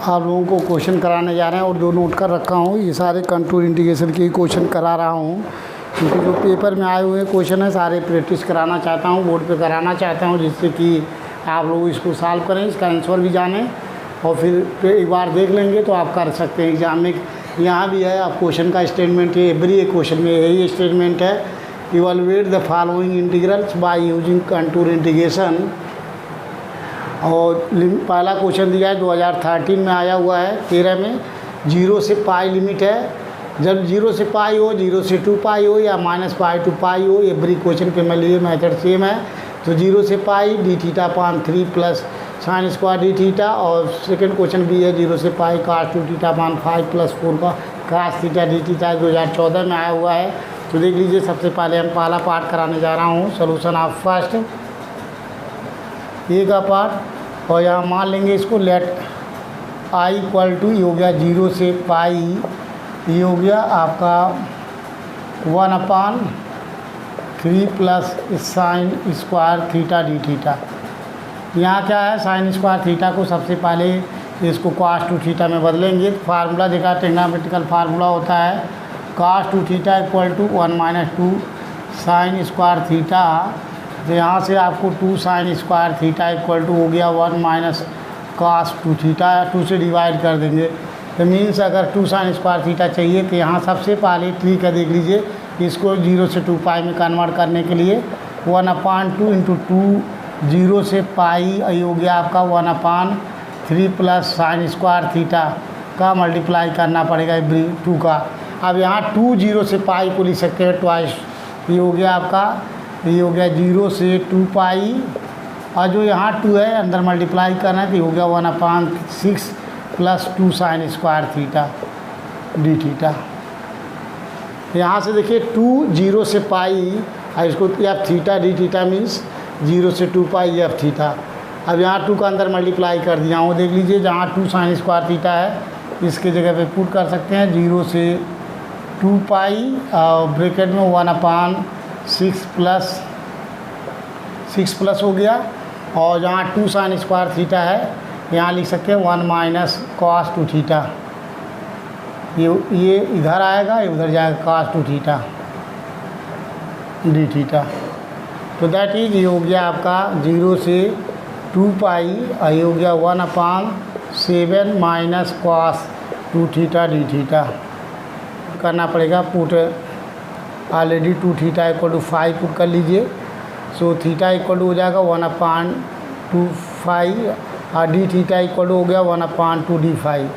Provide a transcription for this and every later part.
आप लोगों को क्वेश्चन कराने जा रहे हैं और जो नोट कर रखा हूँ ये सारे कंटूर इंटीग्रेशन के क्वेश्चन करा रहा हूँ, क्योंकि जो पेपर में आए हुए क्वेश्चन है सारे प्रैक्टिस कराना चाहता हूँ, बोर्ड पे कराना चाहता हूँ, जिससे कि आप लोग इसको सॉल्व करें, इसका आंसर भी जानें और फिर एक बार देख लेंगे तो आप कर सकते हैं एग्जाम में। यहाँ भी है आप क्वेश्चन का स्टेटमेंट है, एवरी क्वेश्चन में यही स्टेटमेंट है, evaluate the following integrals by using contour integration. और पहला क्वेश्चन दिया है 2013 में आया हुआ है 13 में, 0 से पाई लिमिट है। जब 0 से पाई हो, 0 से 2 पाई हो या -पाई टू पाई हो, एवरी क्वेश्चन के लिए मेथड सेम है। तो 0 से pi d theta upon 3 plus sine square d theta, और सेकंड क्वेश्चन भी है 0 से pi cos 2 theta upon 5 plus 4 का cos थीटा डी थीटा 2014 में आया हुआ है। तो देख लीजिए, सबसे पहले हम पहला पार्ट कराने जा रहा हूँ, सोल्यूशन ऑफ फर्स्ट ए का पार्ट। और यहाँ मान लेंगे इसको लेट आई इक्वल टू, ये हो गया 0 से पाई, ये हो गया आपका 1/3 plus sine square theta d theta. यहाँ क्या है, साइन स्क्वायर थीटा को सबसे पहले इसको cos 2 थीटा में बदलेंगे। फार्मूला देखा, ट्रिग्नोमेट्रिकल फार्मूला होता है cos 2 theta equal to 1 - 2 sine square theta. तो यहाँ से आपको 2 sine square theta equal to हो गया 1 - cos 2 थीटा, 2 से डिवाइड कर देंगे। तो मीन्स अगर 2 साइन स्क्वायर थीटा चाहिए तो यहाँ सबसे पहले ट्रिक है, देख लीजिए, इसको 0 से 2 पाई में कन्वर्ट करने के लिए 1/2 × 2, 0 से पाई, ये हो गया आपका 1/3 प्लस साइन स्क्वायर थीटा का मल्टीप्लाई करना पड़ेगा 2 का। अब यहाँ 2 0 से पाई को लिख सकते हैं ट्वाइस, ये हो गया आपका, ये हो गया 0 से 2 पाई, और जो यहाँ 2 है अंदर मल्टीप्लाई करना है तो ये हो गया 1/6 plus 2 sine square theta d theta. यहाँ से देखिए 2 0 से पाई, और इसको F theta d theta means 0 से 2 पाई एफ थीटा। अब यहाँ 2 का अंदर मल्टीप्लाई कर दिया हूँ, देख लीजिए, जहाँ 2 साइन स्क्वायर थीटा है इसके जगह पे पुट कर सकते हैं 0 से 2 पाई और ब्रैकेट में 1/6 प्लस हो गया, और जहाँ 2 साइन स्क्वायर थीटा है यहाँ लिख सकते हैं 1 - cos 2 थीटा। ये इधर आएगा, ये उधर जाएगा cos 2 थीटा डी थीटा। तो दैट इज, ये हो गया आपका 0 से 2 पाई, और ये हो गया 1/7 - cos 2 थीटा डी थीटा। करना पड़ेगा put, already 2 theta equal to 5 put कर लीजिए। सो थीटा इक्वल टू हो जाएगा 1/2 और डी थीटा इक्वल टू हो गया 1/2 d5।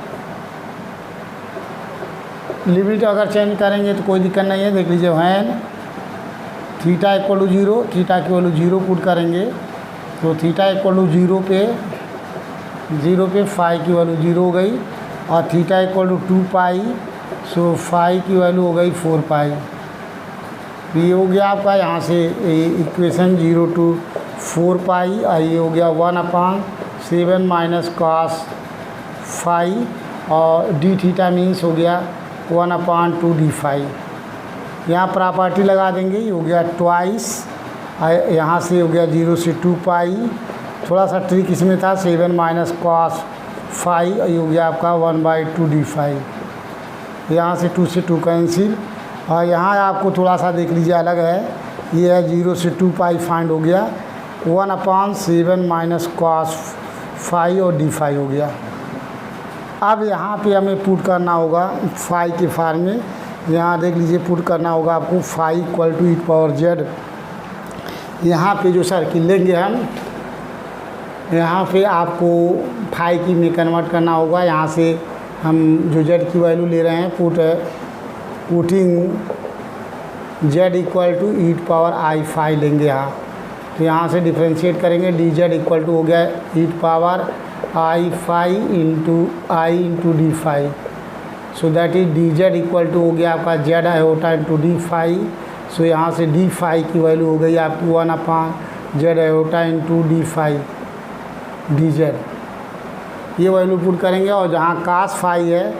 लिमिट अगर चेंज करेंगे तो कोई दिक्कत नहीं है, देख लीजिए, when theta equal to 0, theta की वैल्यू 0 पुट करेंगे तो थीटा इक्वल टू 0 पे फाई की वैल्यू 0 हो गई, और theta equal to 2 pi, so phi की वैल्यू हो गई 4 पाई। ये हो गया आपका यहाँ से इक्वेशन 0 to 4 पाई, और ये हो गया 1/7 - cos 5, और डी थीटा मीन्स हो गया 1/2 d5। यहाँ प्रॉपर्टी लगा देंगे, ये हो गया ट्वाइस, यहाँ से हो गया 0 से 2 पाई। थोड़ा सा ट्रिक इसमें था, 7 - cos 5, ये हो गया आपका 1/2 d5। यहाँ से 2 से 2 कैंसिल, और यहाँ आपको थोड़ा सा देख लीजिए अलग है, ये है 0 से 2 पाई फाइंड हो गया 1/7 - cos 5 और d5 हो गया। अब यहाँ पे हमें पुट करना होगा फाई के फार्म में, यहाँ देख लीजिए पुट करना होगा आपको फाई इक्वल टू e⁻z। यहाँ पे जो सर्किल लेंगे हम, यहाँ पे आपको फाई की में कन्वर्ट करना होगा। यहाँ से हम जो z की वैल्यू ले रहे हैं, putting z equal to e⁻i⁵ लेंगे यहाँ। तो यहाँ से डिफ्रेंशिएट करेंगे, dz इक्वल टू हो गया e⁻i⁵ into d⁵। So that is dz equal to हो गया आपका z आयोटा इंटू d⁵। सो यहाँ से d⁵ की वैल्यू हो गई आपकी 1/z iota into d⁵, dz। ये वैल्यू पुट करेंगे, और जहाँ cos 5 है,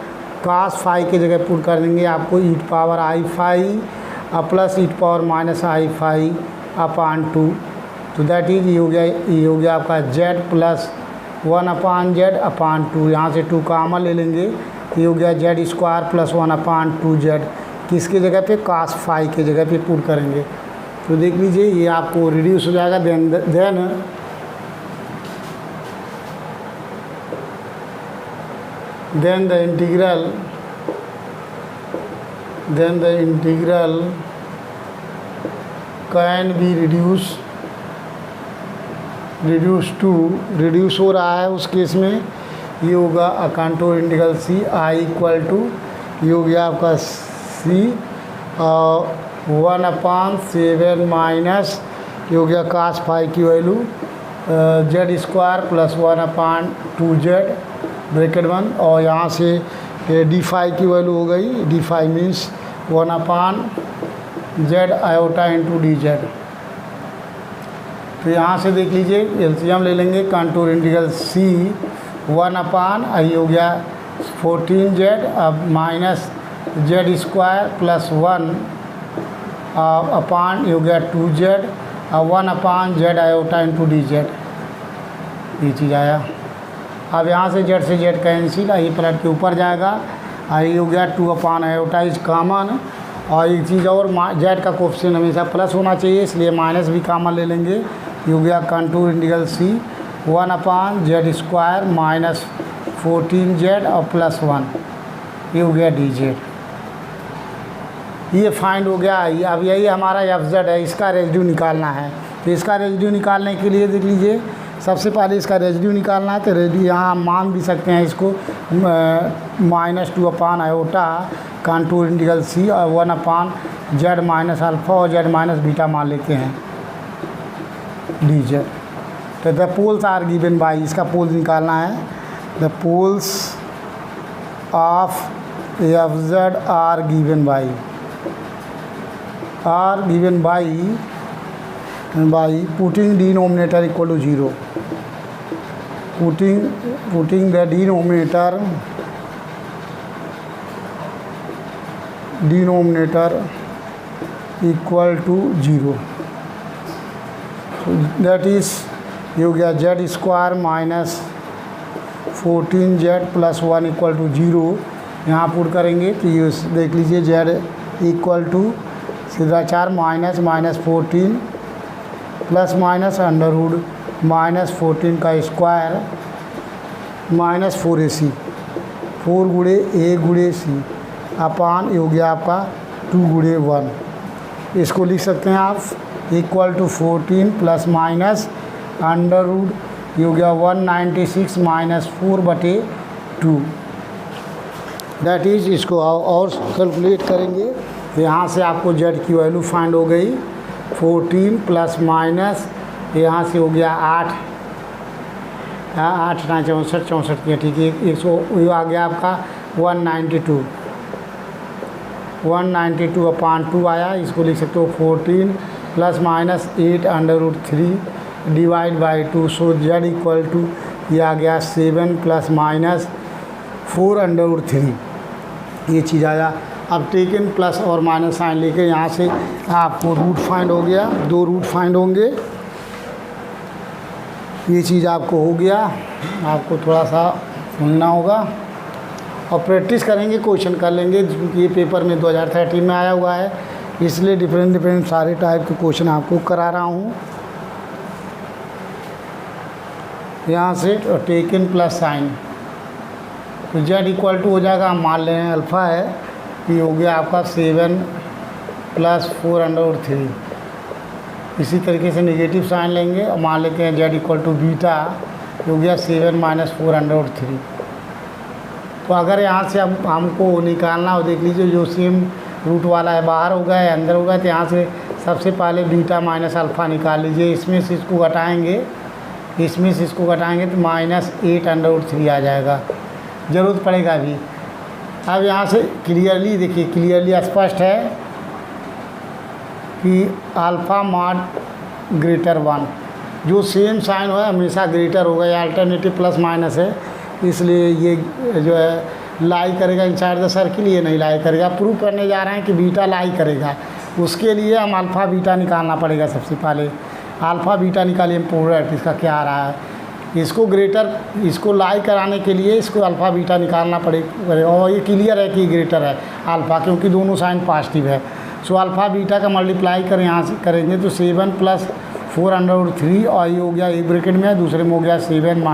cos 5 की जगह पुट कर देंगे आपको e⁻i⁵ प्लस e⁻i⁵/2। तो दैट इज ये हो गया आपका z प्लस 1/z/2, यहाँ से 2 कॉमन ले लेंगे तो ये हो गया z² प्लस 1/2z, किसके जगह पे cos फाई के जगह पे पुट करेंगे। तो देख लीजिए ये आपको रिड्यूस हो जाएगा। Then the integral can be reduce हो रहा है उस केस में ये होगा contour integral c i equal to ये हो गया आपका सी 1/7 माइनस ये हो गया cos फाई की value z² plus 1/2z bracket 1 और यहाँ से डी फाई की वैल्यू हो गई, d phi means 1/z iota into d z. तो यहाँ से देख लीजिए एलसीएम ले लेंगे कंटूर इंटीग्रल सी 1/, ये हो गया 14z अब माइनस z² प्लस 1 अपान ये हो गया 2z 1/z iota into d Z, ये चीज़ आया। अब यहाँ से z से z कैंसिल, ये प्लट के ऊपर जाएगा, ये हो गया 2 आयोटा इज कॉमन। और एक चीज़ और z का कोफिशिएंट हमेशा प्लस होना चाहिए इसलिए माइनस भी कॉमन ले लेंगे। ये हो गया कंटूर इंटीग्रल सी 1/z² माइनस 14z और प्लस 1 ये हो गया डी जेड। ये फाइंड हो गया। अब यही हमारा FZ है, इसका रेजिड्यू निकालना है। तो इसका रेजिड्यू निकालने के लिए देख लीजिए सबसे पहले इसका रेजिड्यू निकालना है। तो रेजिड्यू यहाँ मान भी सकते हैं इसको -2 आयोटा कंटूर इंटीग्रल सी और 1/z माइनस अल्फ़ा और z माइनस बीटा मान लेते हैं डी जेड। तो the poles are given by, इसका पोल्स निकालना है। The poles of FZ are given by putting denominator equal to 0, putting the denominator equal to 0, that is ये हो गया z² minus 14z plus 1 equal to 0। यहाँ put करेंगे तो ये देख लीजिए z इक्वल टू सीधा 4 माइनस 14 प्लस माइनस अंडरवुड -14 का स्क्वायर माइनस 4ac 4 गुणे a गुणे c अपान ये हो गया आपका 2 गुणे 1। इसको लिख सकते हैं आप equal to 14 plus minus under root ये हो गया 196 माइनस 4/2, दैट इज। इसको और कैलकुलेट करेंगे तो यहाँ से आपको z की वैल्यू फाइंड हो गई 14 प्लस माइनस यहाँ से हो गया 8 64 के ठीक है 100 आ गया आपका 192/2 आया। इसको लिख सकते हो 14 plus minus 8/3 divide by 2 so z equal to ये आ गया 7 प्लस माइनस 4/3 ये चीज़ आया। अब टेकन प्लस और माइनस साइन लेके यहाँ से आपको रूट फाइंड हो गया, 2 रूट फाइंड होंगे, ये चीज़ आपको हो गया। आपको थोड़ा सा सुनना होगा और प्रैक्टिस करेंगे, क्वेश्चन कर लेंगे क्योंकि ये पेपर में 2013 में आया हुआ है इसलिए डिफरेंट सारे टाइप के क्वेश्चन आपको करा रहा हूँ। यहाँ से टेकन प्लस साइन तो z इक्वल टू हो जाएगा, हम मान लें अल्फ़ा है, ये हो गया आपका 7 प्लस 4/3। इसी तरीके से नेगेटिव साइन लेंगे और मान लेते हैं z इक्वल टू बीटा, ये हो गया 7 माइनस 4/3। तो अगर यहाँ से अब हमको निकालना हो, देख लीजिए जो सेम रूट वाला है बाहर होगा या अंदर होगा, तो यहाँ से सबसे पहले बीटा माइनस अल्फ़ा निकाल लीजिए। इसमें से इसको घटाएँगे तो -8/3 आ जाएगा, ज़रूरत पड़ेगा अभी। अब यहाँ से क्लियरली देखिए, क्लियरली स्पष्ट है कि अल्फ़ा मॉड ग्रेटर 1, जो सेम साइन हो हमेशा ग्रेटर होगा, या अल्टरनेटिव प्लस माइनस है इसलिए ये जो है लाई करेगा इनसाइड द सर्किल, ये नहीं लाई करेगा। प्रूव करने जा रहे हैं कि बीटा लाई करेगा, उसके लिए हम अल्फ़ा बीटा निकालना पड़ेगा। सबसे पहले अल्फ़ा बीटा निकालिए, प्रोडक्ट इसका क्या आ रहा है इसको ग्रेटर, इसको लाई कराने के लिए इसको अल्फ़ा बीटा निकालना पड़ेगा, और ये क्लियर है कि ग्रेटर है अल्फ़ा, क्योंकि दोनों साइन पॉजिटिव है। सो अल्फ़ा बीटा का मल्टीप्लाई करें यहाँ से करेंगे तो 7 + 4√3, और ये हो गया एक ब्रैकेट में है, दूसरे में हो गया 7 -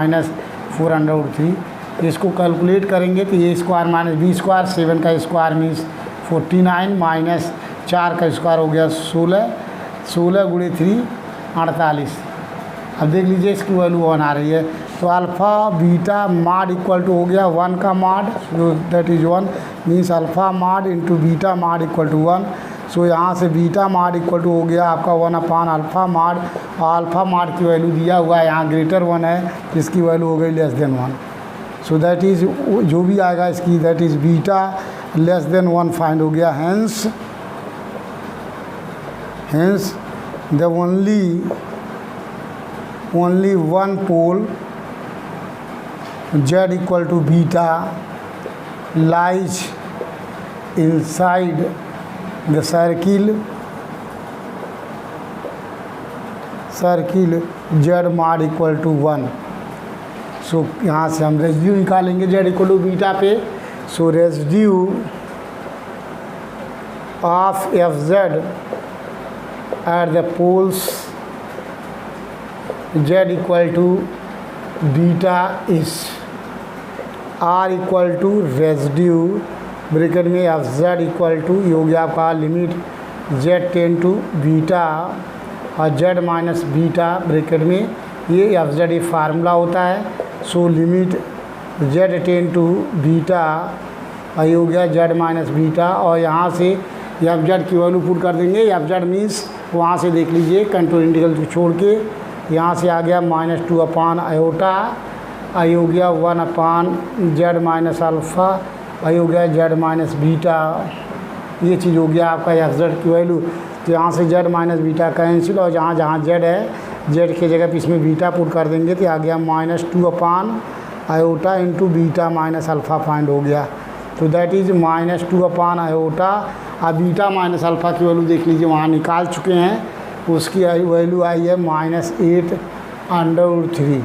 4√3। इसको कैलकुलेट करेंगे तो a² - b², 7 का स्क्वायर मीन्स 49 माइनस 4 का स्क्वायर हो गया 16, 16 × 3 48। अब देख लीजिए इसकी वैल्यू 1 आ रही है, तो alpha beta mod equal to हो गया 1 का मॉड, जो that is 1 means alpha mod into beta mod equal to 1। So यहाँ से बीटा मॉड इक्वल टू हो गया आपका 1/अल्फ़ा मॉड, और अल्फ़ा मॉड की वैल्यू दिया हुआ है यहाँ >1 है, इसकी वैल्यू हो गई <1। सो दैट इज़ जो भी आएगा इसकी दैट इज़ बीटा <1 फाइंड हो गया। Hence the only one pole z equal to beta lies inside the circle z mod equal to 1। So यहाँ से हम रेजिड्यू निकालेंगे z इक्वल टू बीटा पे। So residue of fz at the poles z equal to beta is r equal to residue bracket में fz equal to, ये हो गया आपका limit z tend to beta और z माइनस बीटा ब्रैकेट में, ये fz ये फार्मूला होता है। So limit z tend to beta और ये हो गया z माइनस बीटा, और यहाँ से fz की वैल्यू पुट कर देंगे। fz मीन्स वहाँ से देख लीजिए कंट्रोल इंटीग्रल को छोड़ के, यहाँ से आ गया -2/आयोटा, आई हो गया 1/z माइनस अल्फ़ा, आई हो गया z माइनस बीटा, ये चीज़ हो गया आपका fz की वैल्यू। तो यहाँ से z माइनस बीटा कैंसिल, और जहाँ जहाँ z है z की जगह पे इसमें बीटा पुट कर देंगे तो आ गया -2/आयोटा into beta minus alpha find हो गया। तो दैट इज़ -2/आयोटा। अब बीटा माइनस अल्फ़ा की वैल्यू देख लीजिए वहाँ निकाल चुके हैं, उसकी वैल्यू आई है -8√3।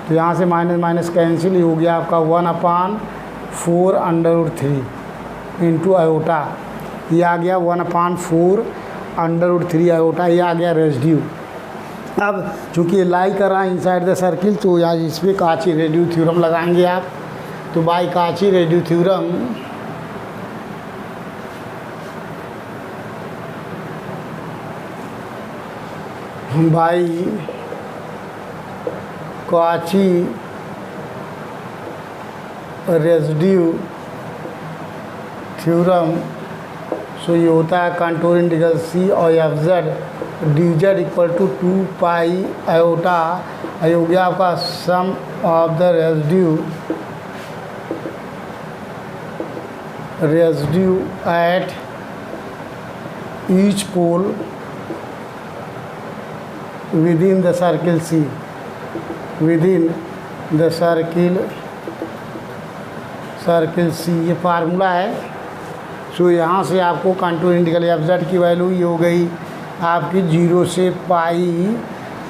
तो यहाँ से माइनस माइनस कैंसिल, ही हो गया आपका 1/4√3 इंटू आयोटा, ये आ गया 1/4√3 आयोटा, ये आ गया रेजिड्यू। अब चूँकि ये लाई कर रहा है इनसाइड द सर्किल, तो यहाँ इस पर काची रेजिड्यू थ्योरम लगाएंगे आप। तो by Cauchy residue theorem by Cauchy residue theorem, so ये होता है कंट्रोल इंटीग्रल C और fz dz इक्वल टू 2π/आयोटा, ये हो गया आपका sum of the residue at each pole within the circle C, within the circle C, ये फार्मूला है। सो यहाँ से आपको कंट्रोल इंटीग्रल fz की वैल्यू ये हो गई आपकी 0 से पाई,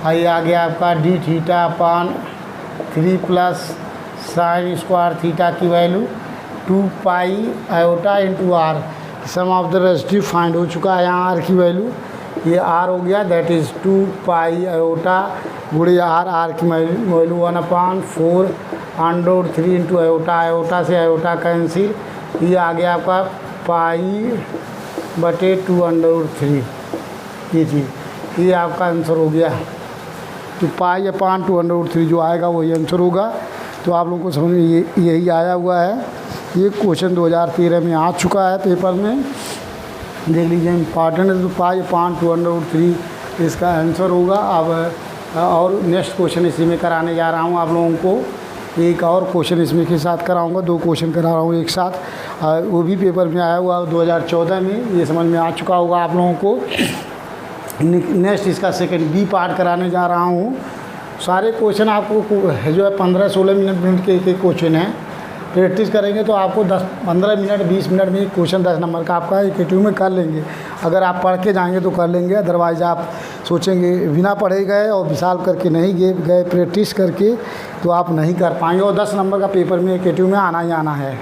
ये आ गया आपका d(θ/3 + sin² थीटा की वैल्यू 2π/आयोटा into r। Sum of the residue find हो चुका है, यहाँ r की वैल्यू ये r हो गया, दैट इज़ 2π/आयोटा गुणे r की वैल्यू 1/4√3 इंटू आयोटा, आयोटा से आयोटा कैंसिल, ये आ गया आपका π/2√3। ये चीज़ ये आपका आंसर हो गया। तो π/2√3 जो आएगा वही आंसर होगा। तो आप लोगों को समझ में यही आया हुआ है। ये क्वेश्चन 2013 में आ चुका है पेपर में, देख लीजिए इम्पॉर्टेंट है। तो π/2√3 इसका आंसर होगा। अब और नेक्स्ट क्वेश्चन इसी में कराने जा रहा हूँ आप लोगों को। एक और क्वेश्चन इसमें के साथ कराऊंगा, 2 क्वेश्चन करा रहा हूँ एक साथ, वो भी पेपर में आया हुआ 2014 में, ये समझ में आ चुका होगा आप लोगों को। नेक्स्ट इसका सेकंड बी पार्ट कराने जा रहा हूँ। सारे क्वेश्चन आपको जो है 15-16 मिनट के एक क्वेश्चन है, प्रैक्टिस करेंगे तो आपको 10-15 मिनट 20 मिनट में क्वेश्चन 10 नंबर का आपका एकेटिव में कर लेंगे। अगर आप पढ़ के जाएंगे तो कर लेंगे, अदरवाइज़ आप सोचेंगे बिना पढ़े गए और विशाल करके नहीं गए प्रैक्टिस करके तो आप नहीं कर पाएंगे। और 10 नंबर का पेपर में एकेटिव में आना ही आना है,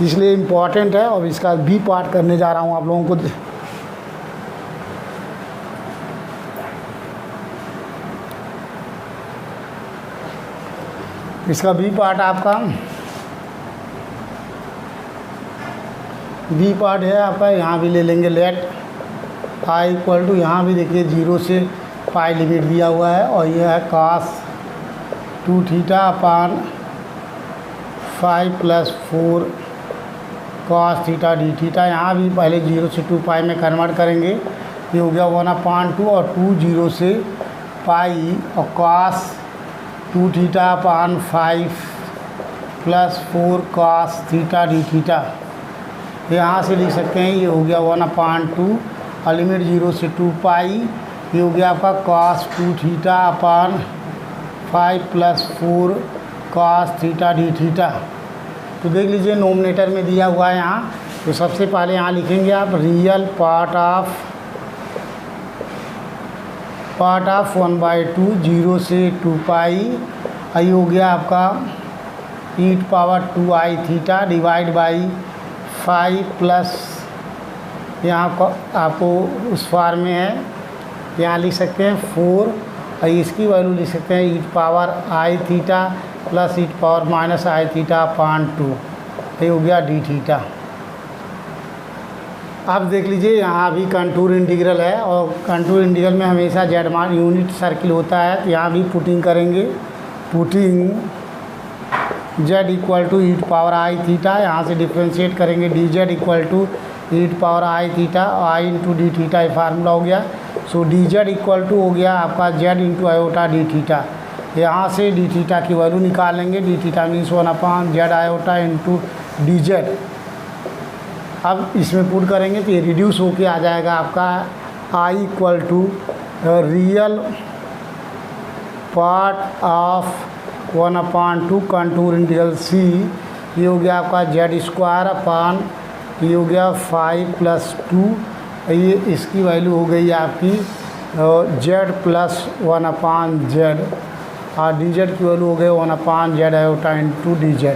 इसलिए इम्पॉर्टेंट है। और इसका बी पार्ट करने जा रहा हूँ आप लोगों को। इसका बी पार्ट आपका बी पार्ट है आपका, यहाँ भी ले लेंगे लेट आई इक्वल टू, यहाँ भी देखिए 0 से पाई लिमिट दिया हुआ है और यह है cos 2 theta upon 5 + 4 cos theta d theta. यहाँ भी पहले 0 से 2 पाई में कन्वर्ट करेंगे, ये हो गया 1/2 और 2 0 से पाई और cos 2 theta upon 5 + 4 cos theta d theta. यहाँ से लिख सकते हैं ये हो गया 1/2 और लिमिट 0 से 2 पाई, ये हो गया आपका cos 2 theta upon 5 + 4 cos theta d theta. तो देख लीजिए नोमिनेटर में दिया हुआ है यहाँ। तो सबसे पहले यहाँ लिखेंगे आप रियल पार्ट ऑफ 1/2 0 से 2 पाई, ये हो गया आपका e⁻²i theta divide by 5 plus यहाँ आपको उस फार्म में है, यहाँ लिख सकते हैं 4 और इसकी वैल्यू लिख सकते हैं e⁻i theta plus e⁻−i theta upon 2, ये हो गया डी थीटा। अब देख लीजिए यहाँ भी कंटूर इंटीग्रल है और कंटूर इंटीग्रल में हमेशा जेड मान यूनिट सर्किल होता है। तो यहाँ भी पुटिंग करेंगे, putting z equal to e⁻i theta, यहाँ से डिफ्रेंशिएट करेंगे dz equal to e⁻i theta और i इंटू डी थीटा, ये फार्मूला हो गया। सो dz इक्वल टू हो गया आपका z into iota D theta. यहाँ से डी थीटा की वैल्यू निकालेंगे, D theta means 1/z iota into dz। अब इसमें पुट करेंगे तो ये रिड्यूस होके आ जाएगा आपका i equal to real part of 1/2 contour integral c, ये हो गया आपका z² अपान, ये हो गया 5 + 2, ये इसकी वैल्यू हो गई आपकी z + 1/z और dz की वैल्यू हो गई 1/z iota into dz।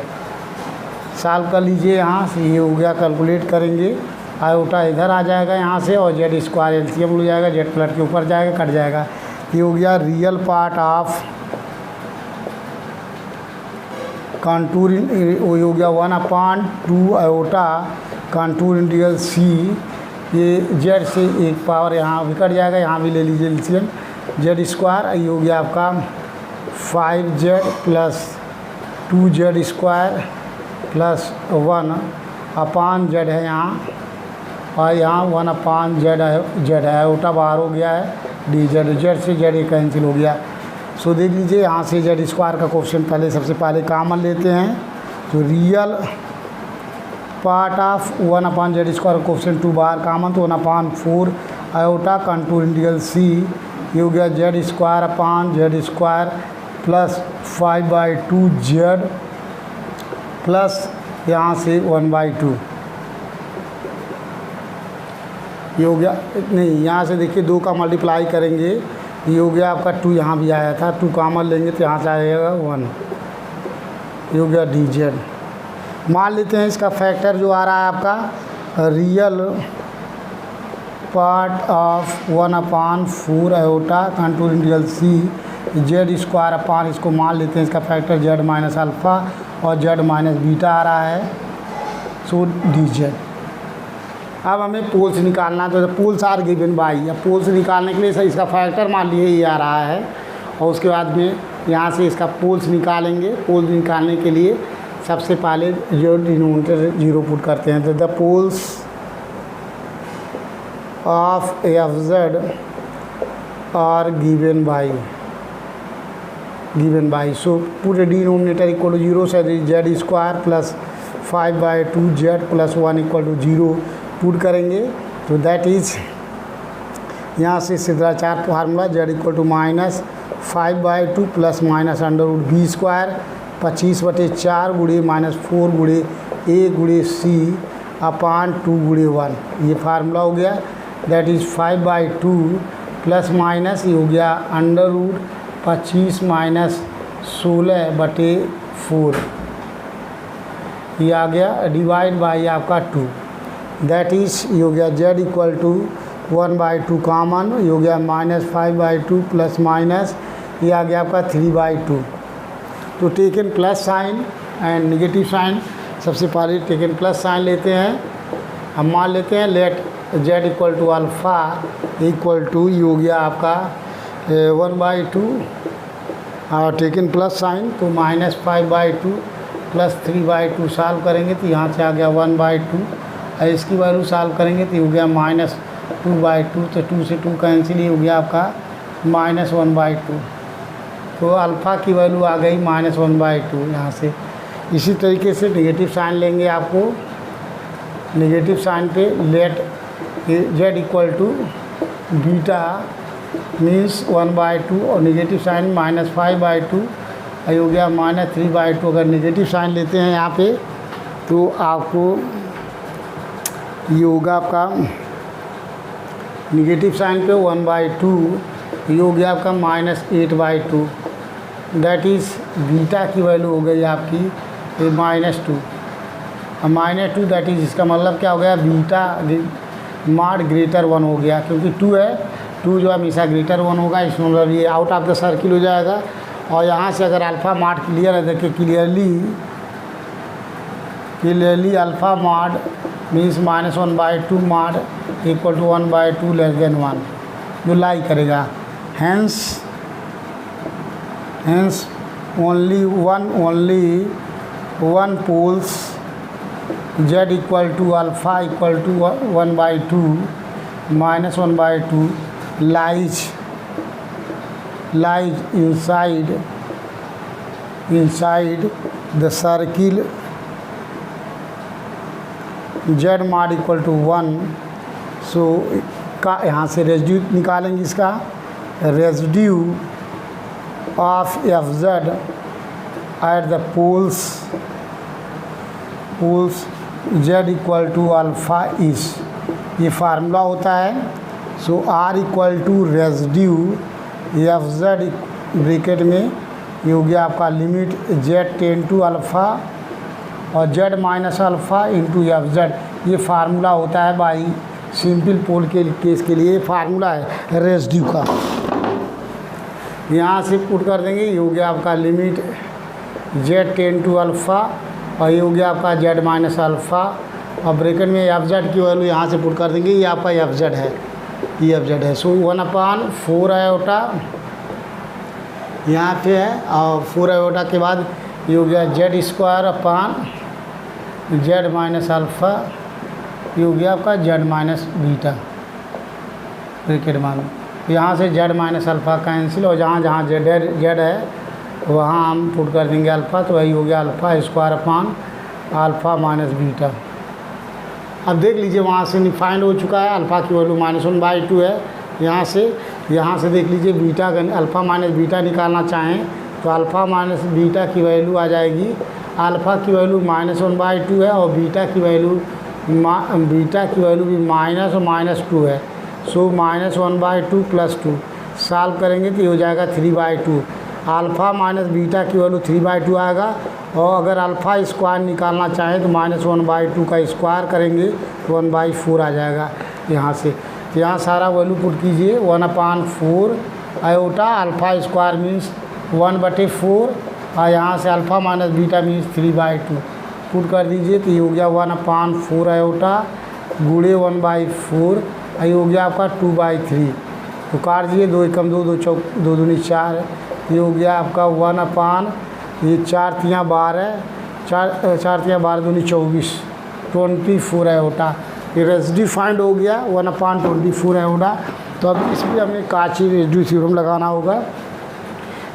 Solve कर लीजिए यहाँ से, ये हो गया कैलकुलेट करेंगे, आयोटा इधर आ जाएगा यहाँ से और z² एलसीएम हो जाएगा, z प्लस के ऊपर जाएगा कट जाएगा। ये हो गया रियल पार्ट ऑफ कंटूर, हो गया 1/2 आयोटा कंटूर इंटीग्रल c, ये z से एक पावर यहाँ भी कट जाएगा, यहाँ भी ले लीजिए एलसीएम z², ये हो गया आपका 5z प्लस 2z² प्लस 1 अपान z है यहाँ और यहाँ 1/z है, आयोटा बाहर हो गया है, z से z कैंसिल हो गया। सो देख लीजिए यहाँ से z² का क्वेश्चन पहले सबसे पहले कॉमन लेते हैं। तो real part of 1/z² question 2 bar common, तो 1/4 आयोटा कंटूर इंटीग्रल c, ये हो गया z² अपान z² प्लस 5/2z प्लस यहाँ से 1/2, ये हो गया। नहीं, यहाँ से देखिए 2 का मल्टीप्लाई करेंगे, ये हो गया आपका 2, यहाँ भी आया था 2 कॉमन लेंगे तो यहाँ से आएगा 1, ये हो गया dz। मान लेते हैं इसका फैक्टर जो आ रहा है आपका real part of 1/4 iota contour integral c, z² अपान, इसको मान लेते हैं इसका फैक्टर z - अल्फ़ा और z - बीटा आ रहा है, सो dz। अब हमें पोल्स निकालना है, तो पोल्स आर गिवन बाई, अब पोल्स निकालने के लिए इसका फैक्टर मान लिए ये आ रहा है और उसके बाद में यहाँ से इसका पोल्स निकालेंगे। पोल्स निकालने के लिए सबसे पहले जो डिनोमिनेटर 0 पुट करते हैं, तो the poles of f(z) are given by, so पूरे डिनोमिनेटर इक्वल टू 0 से z² plus 5/2z plus 1 equal to 0 put करेंगे। तो दैट इज यहाँ से Shridharacharya formula z equal to -5/2 plus minus √b² 25/4 गुणे -4 गुणे a गुणे c अपान 2 गुणे 1, ये फार्मूला हो गया। दैट इज़ 5/2 प्लस माइनस ये हो गया √25 माइनस 16/4, ये आ गया डिवाइड बाई आपका 2। दैट इज़ ये हो गया z इक्वल टू 1/2 कॉमन, ये हो गया -5/2 प्लस माइनस ये आ गया आपका 3/2। तो taken plus sine and negative sine, सबसे पहले टेकन प्लस साइन लेते हैं। हम मान लेते हैं let z equal to alpha equal to ये हो गया आपका 1/2 और टेकन प्लस साइन तो -5/2 प्लस 3/2 सॉल्व करेंगे तो यहाँ से आ गया 1/2 और इसकी वैल्यू सॉल्व करेंगे तो ये हो गया -2/2, तो 2 से 2 कैंसिल, ये हो गया आपका -1/2। तो अल्फ़ा की वैल्यू आ गई -1/2 यहाँ से। इसी तरीके से नेगेटिव साइन लेंगे आपको, नेगेटिव साइन पे let z equal to beta means 1/2 और नेगेटिव साइन -5/2 ये हो गया -3/2। अगर नेगेटिव साइन लेते हैं यहाँ पे तो आपको ये होगा आपका नेगेटिव साइन पे 1/2 ये हो गया आपका -8/2। दैट इज़ बीटा की वैल्यू हो गई आपकी -2 और -2 दैट इज़ इसका मतलब क्या हो गया, बीटा माड ग्रेटर 1 हो गया, क्योंकि 2 है, 2 जो हमेशा ग्रेटर 1 होगा, इसमें मतलब ये आउट ऑफ द सर्किल हो जाएगा। और यहाँ से अगर अल्फ़ा माड क्लियर है, देखिए क्लियरली अल्फ़ा माड मीन्स -1/2 माड इक्वल टू 1/2 लेस देन 1 जो लाई करेगा। Hence only one poles z equal to alpha equal to 1/2 -1/2 lies inside the circle z mod equal to 1। So का यहाँ से रेजिड्यू निकालेंगे, इसका residue of Fz at the poles z equal to alpha is, ये formula होता है। So r equal to residue Fz bracket में ये हो गया आपका limit z tends to alpha और z minus alpha into Fz, ये फार्मूला होता है बाई सिंपल पोल के केस के लिए फार्मूला है रेजिड्यू का। यहाँ से पुट कर देंगे, ये हो गया आपका limit z tends to alpha और ये हो गया आपका z माइनस अल्फ़ा और ब्रैकेट में Fz की वैल्यू यहाँ से पुट कर देंगे, ये आपका Fz है, ये Fz है। सो 1/4 आयोटा यहाँ पे है और 4 आयोटा के बाद ये हो गया z² अपान z माइनस अल्फ़ा, ये हो गया आपका z माइनस बीटा ब्रैकेट मानो। यहाँ से z माइनस अल्फ़ा कैंसिल और जहाँ z है वहाँ हम पुट कर देंगे अल्फ़ा, तो वही हो गया अल्फ़ा² अपान अल्फ़ा माइनस बीटा। अब देख लीजिए वहाँ से फाइंड हो चुका है, अल्फ़ा की वैल्यू -1/2 है। यहाँ से देख लीजिए बीटा अल्फ़ा माइनस बीटा निकालना चाहें तो अल्फ़ा माइनस बीटा की वैल्यू आ जाएगी, अल्फ़ा की वैल्यू -1/2 है और बीटा की वैल्यू भी माइनस और -2 है। सो -1/2 प्लस 2 सॉल्व करेंगे तो ये हो जाएगा 3/2। अल्फ़ा माइनस बीटा की वैल्यू 3/2 आएगा और अगर अल्फ़ा स्क्वायर निकालना चाहें तो -1/2 का स्क्वायर करेंगे तो 1/4 आ जाएगा यहाँ से। तो यहाँ सारा वैल्यू पुट कीजिए 1/4 आयोटा अल्फ़ा स्क्वायर मीन्स 1/4 और यहाँ से alpha minus beta means 3/2 put कर दीजिए तो ये हो गया 1/4 आयोटा गुणे 1/4 ये हो गया आपका 2/3। तो काट दीजिए 2 एकम 2 2 चौक 2 दूनी 4, ये हो गया आपका 1/, ये 4 तियाँ 12 4 तियाँ 12 दूनी 24 24 आयोटा। ये रेजिड्यू फाइंड हो गया 1/24 आयोटा। तो अब इस पर हमें काची रेजिड्यू थ्योरम लगाना होगा।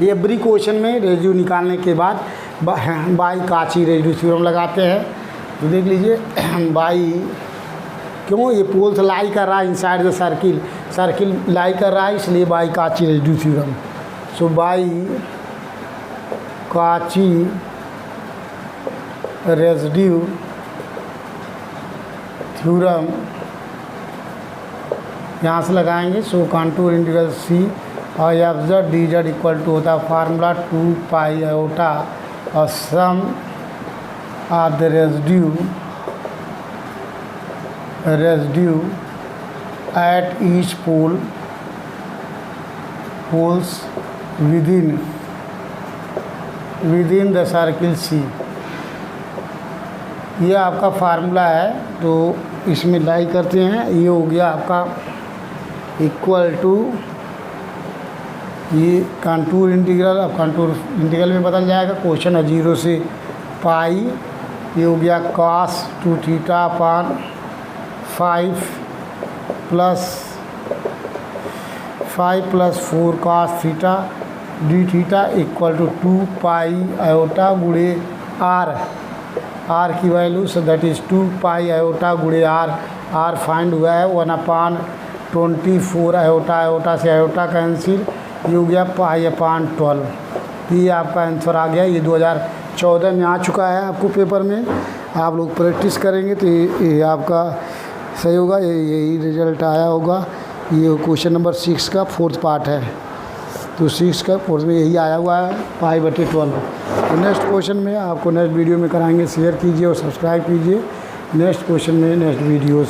ये एवरी क्वेश्चन में रेजिड्यू निकालने के बाद बाई काची रेजिड्यू थ्योरम लगाते हैं। तो देख लीजिए बाई क्यों, ये पोल्स लाई कर रहा है इनसाइड द सर्किल लाई कर रहा है, इसलिए by Cauchy residue theorem. So by Cauchy residue theorem यहाँ से लगाएंगे। सो कंटूर इंटीग्रल सी और f z d z equal to होता है फार्मूला 2 पाई आयोटा और sum of the residue at each poles within the circle C. ये आपका formula है, तो इसमें लाई करते हैं। ये हो गया आपका इक्वल टू ये कंटूर इंटीग्रल। अब कंटूर इंटीग्रल में बदल जाएगा, क्वेश्चन है 0 से पाई। ये हो गया cos 2 theta upon 5 plus 4 cos theta d theta equal to 2 pi iota गुणे आर की वैल्यू से दैट इज़ 2 पाई आयोटा गुणे आर फाइंड हुआ है 1/24 आयोटा से आयोटा कैंसिल। ये हो गया पाई अपान 12। ये आपका आंसर आ गया। ये 2014 में आ चुका है आपको पेपर में। आप लोग प्रैक्टिस करेंगे तो ये आपका सही होगा। यही रिजल्ट आया होगा। ये क्वेश्चन नंबर 6 का 4th पार्ट है, तो 6 का 4th में यही आया हुआ है पाई/12। तो नेक्स्ट क्वेश्चन में आपको नेक्स्ट वीडियो में कराएंगे। शेयर कीजिए और सब्सक्राइब कीजिए नेक्स्ट क्वेश्चन में नेक्स्ट वीडियोज़।